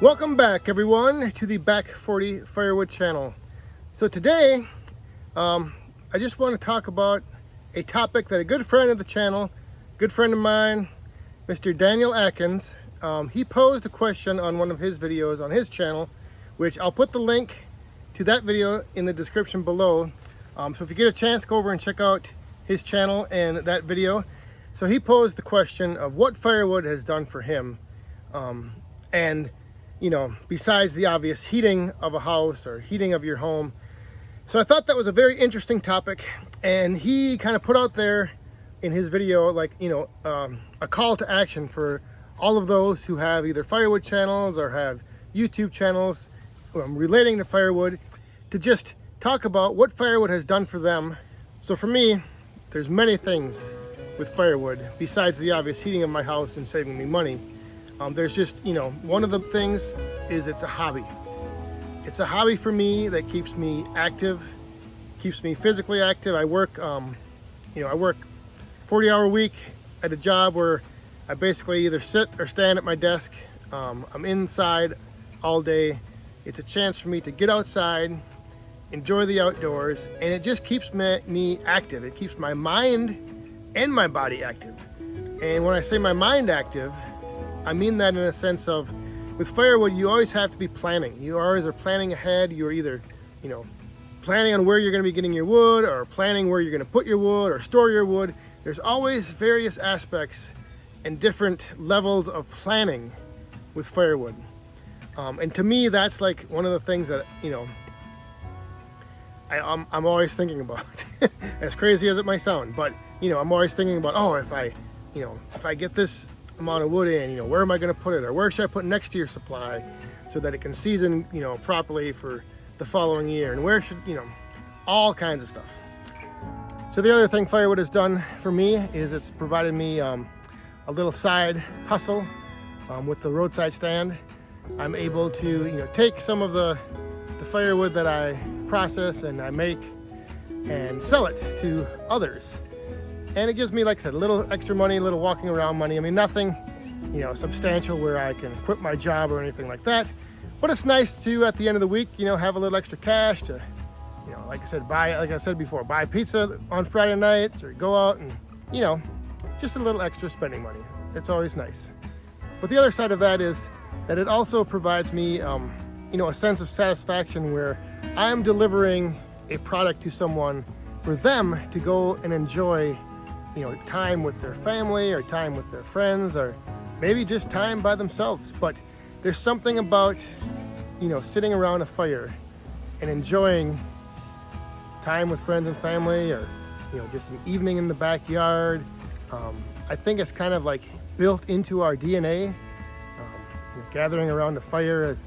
Welcome back, everyone, to the Back 40 Firewood channel. So today, I just want to talk about a topic that a good friend of the channel, good friend of mine, Mr. Daniel Atkins, he posed a question on one of his videos on his channel, which I'll put the link to that video in the description below. So if you get a chance, go over and check out his channel and that video. So he posed the question of what firewood has done for him, and you know, besides the obvious heating of a house or heating of your home. So I thought that was a very interesting topic, and he kind of put out there in his video, like, you know, a call to action for all of those who have either firewood channels or have YouTube channels relating to firewood, to just talk about what firewood has done for them. So for me, there's many things with firewood besides the obvious heating of my house and saving me money. There's just, you know, one of the things is it's a hobby. It's a hobby for me that keeps me active, keeps me physically active. I work, you know, I work 40-hour week at a job where I basically either sit or stand at my desk. I'm inside all day. It's a chance for me to get outside, enjoy the outdoors, and it just keeps me active. It keeps my mind and my body active. And when I say my mind active, I mean that in a sense of, with firewood, you always have to be planning. You always are planning ahead. You're either, you know, planning on where you're going to be getting your wood, or planning where you're going to put your wood or store your wood. There's always various aspects and different levels of planning with firewood. And to me, that's like one of the things that, you know, I'm always thinking about. As crazy as it might sound, but, you know, I'm always thinking about, oh, if I get this amount of wood in, you know, where am I going to put it, or where should I put next year's supply so that it can season, you know, properly for the following year, and where should, you know, all kinds of stuff. So the other thing firewood has done for me is it's provided me a little side hustle with the roadside stand. I'm able to, you know, take some of the firewood that I process and I make and sell it to others. And it gives me, like I said, a little extra money, a little walking around money. I mean, nothing, you know, substantial where I can quit my job or anything like that. But it's nice to, at the end of the week, you know, have a little extra cash to, you know, like I said before, buy pizza on Friday nights, or go out and, you know, just a little extra spending money. It's always nice. But the other side of that is that it also provides me, you know, a sense of satisfaction where I'm delivering a product to someone for them to go and enjoy, you know, time with their family, or time with their friends, or maybe just time by themselves. But there's something about, you know, sitting around a fire and enjoying time with friends and family, or, you know, just an evening in the backyard. I think it's kind of like built into our DNA. You know, gathering around a fire,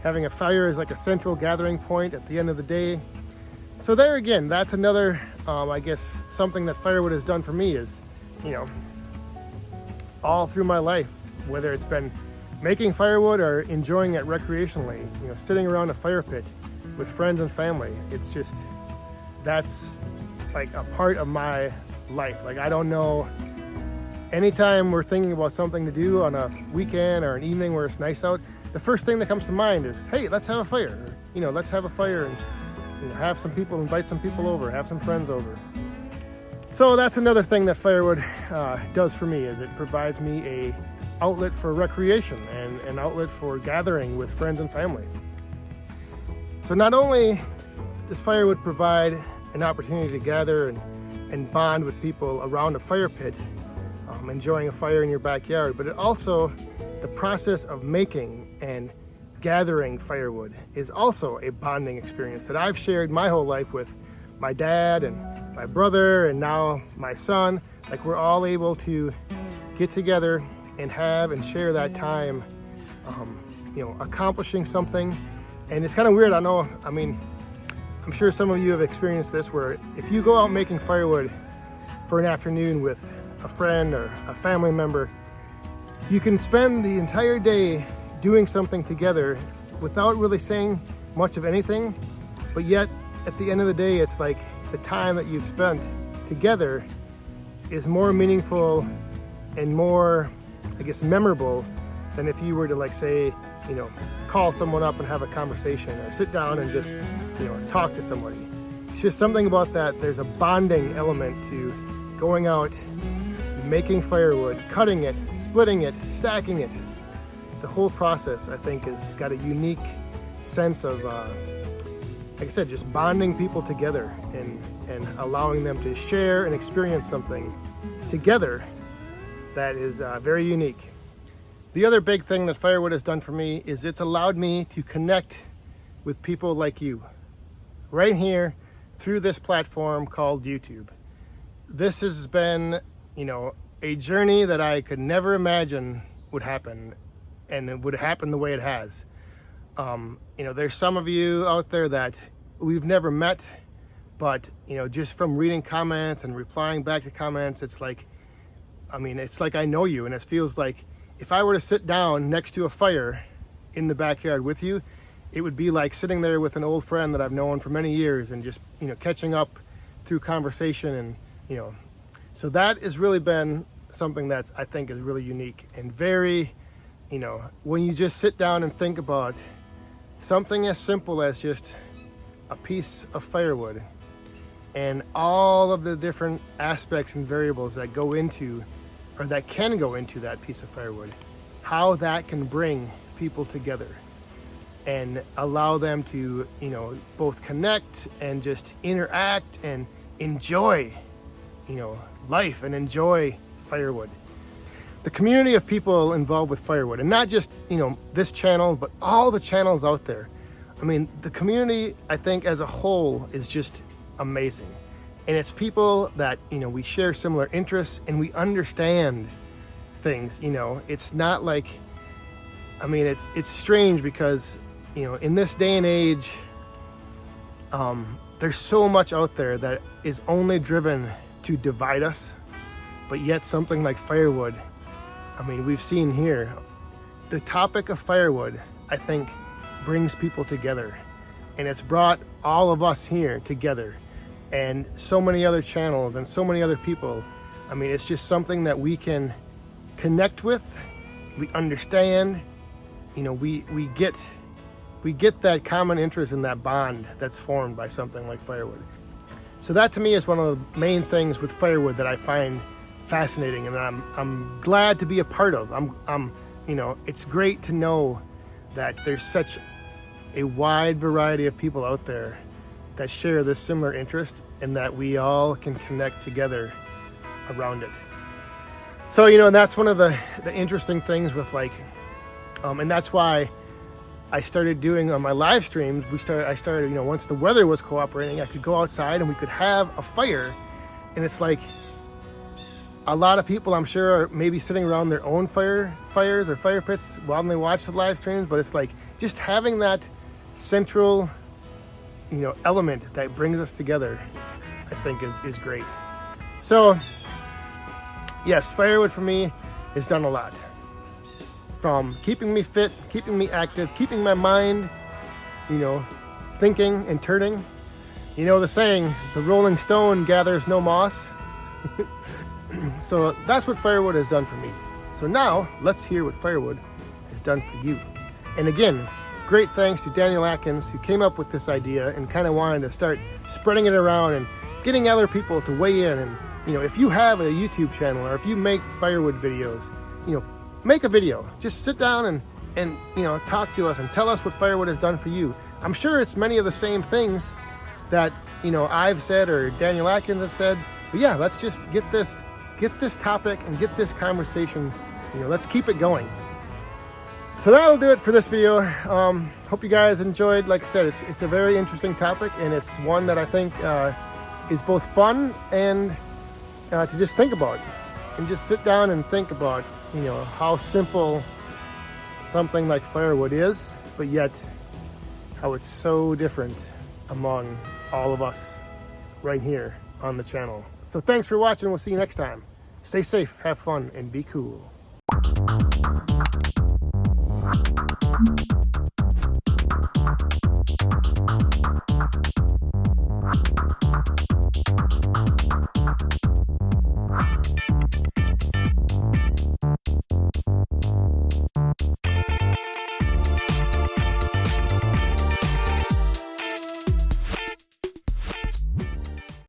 having a fire is like a central gathering point at the end of the day. So there again, that's another, I guess, something that firewood has done for me is, you know, all through my life, whether it's been making firewood or enjoying it recreationally, you know, sitting around a fire pit with friends and family. It's just, that's like a part of my life. Like, I don't know, anytime we're thinking about something to do on a weekend or an evening where it's nice out, the first thing that comes to mind is, hey, let's have a fire. Or, you know, let's have a fire and, you know, have some people, invite some people over, have some friends over. So that's another thing that firewood does for me, is it provides me a outlet for recreation and an outlet for gathering with friends and family. So not only does firewood provide an opportunity to gather and bond with people around a fire pit, enjoying a fire in your backyard, but it also, the process of making and gathering firewood is also a bonding experience that I've shared my whole life with my dad and my brother, and now my son. Like, we're all able to get together and have and share that time, you know, accomplishing something. And it's kind of weird, I know, I mean, I'm sure some of you have experienced this, where if you go out making firewood for an afternoon with a friend or a family member, you can spend the entire day doing something together without really saying much of anything, but yet at the end of the day, it's like the time that you've spent together is more meaningful and more, I guess, memorable than if you were to, like, say, you know, call someone up and have a conversation, or sit down and just, you know, talk to somebody. It's just something about that. There's a bonding element to going out, making firewood, cutting it, splitting it, stacking it. The whole process, I think, has got a unique sense of, like I said, just bonding people together and allowing them to share and experience something together that is very unique. The other big thing that Firewood has done for me is it's allowed me to connect with people like you right here through this platform called YouTube. This has been, you know, a journey that I could never imagine would happen, and it would happen the way it has. You know, there's some of you out there that we've never met, but, you know, just from reading comments and replying back to comments, it's like, I mean, it's like I know you, and it feels like if I were to sit down next to a fire in the backyard with you, it would be like sitting there with an old friend that I've known for many years and just, you know, catching up through conversation. And, you know, so that has really been something that I think is really unique and very, you know, when you just sit down and think about something as simple as just a piece of firewood and all of the different aspects and variables that go into, or that can go into that piece of firewood, how that can bring people together and allow them to, you know, both connect and just interact and enjoy, you know, life and enjoy firewood. The community of people involved with firewood, and not just, you know, this channel, but all the channels out there. I mean, the community, I think, as a whole is just amazing. And it's people that, you know, we share similar interests and we understand things, you know. It's not like, I mean, it's strange because, you know, in this day and age, there's so much out there that is only driven to divide us, but yet something like firewood, I mean, we've seen here, the topic of firewood, I think, brings people together, and it's brought all of us here together, and so many other channels and so many other people. I mean, it's just something that we can connect with, we understand, you know, we get that common interest in that bond that's formed by something like firewood. So that to me is one of the main things with firewood that I find fascinating, and I'm glad to be a part of. I'm you know, it's great to know that there's such a wide variety of people out there that share this similar interest, and that we all can connect together around it. So, you know, and that's one of the interesting things with, like, and that's why I started doing on my live streams. I started, you know, once the weather was cooperating, I could go outside and we could have a fire. And it's like, a lot of people, I'm sure, are maybe sitting around their own fires or fire pits while they watch the live streams, but it's like just having that central, you know, element that brings us together, I think is great. So yes, firewood for me has done a lot, from keeping me fit, keeping me active, keeping my mind, you know, thinking and turning. You know the saying, the rolling stone gathers no moss. So that's what firewood has done for me. So now let's hear what firewood has done for you. And again, great thanks to Daniel Atkins, who came up with this idea and kind of wanted to start spreading it around and getting other people to weigh in. And, you know, if you have a YouTube channel, or if you make firewood videos, you know, make a video. Just sit down and you know, talk to us and tell us what firewood has done for you. I'm sure it's many of the same things that, you know, I've said or Daniel Atkins have said. But yeah, let's just get this topic and get this conversation, you know, let's keep it going. So that'll do it for this video. Hope you guys enjoyed. Like I said, it's a very interesting topic, and it's one that I think is both fun and to just think about, and just sit down and think about, you know, how simple something like firewood is, but yet how it's so different among all of us right here on the channel. So thanks for watching. We'll see you next time. Stay safe, have fun, and be cool.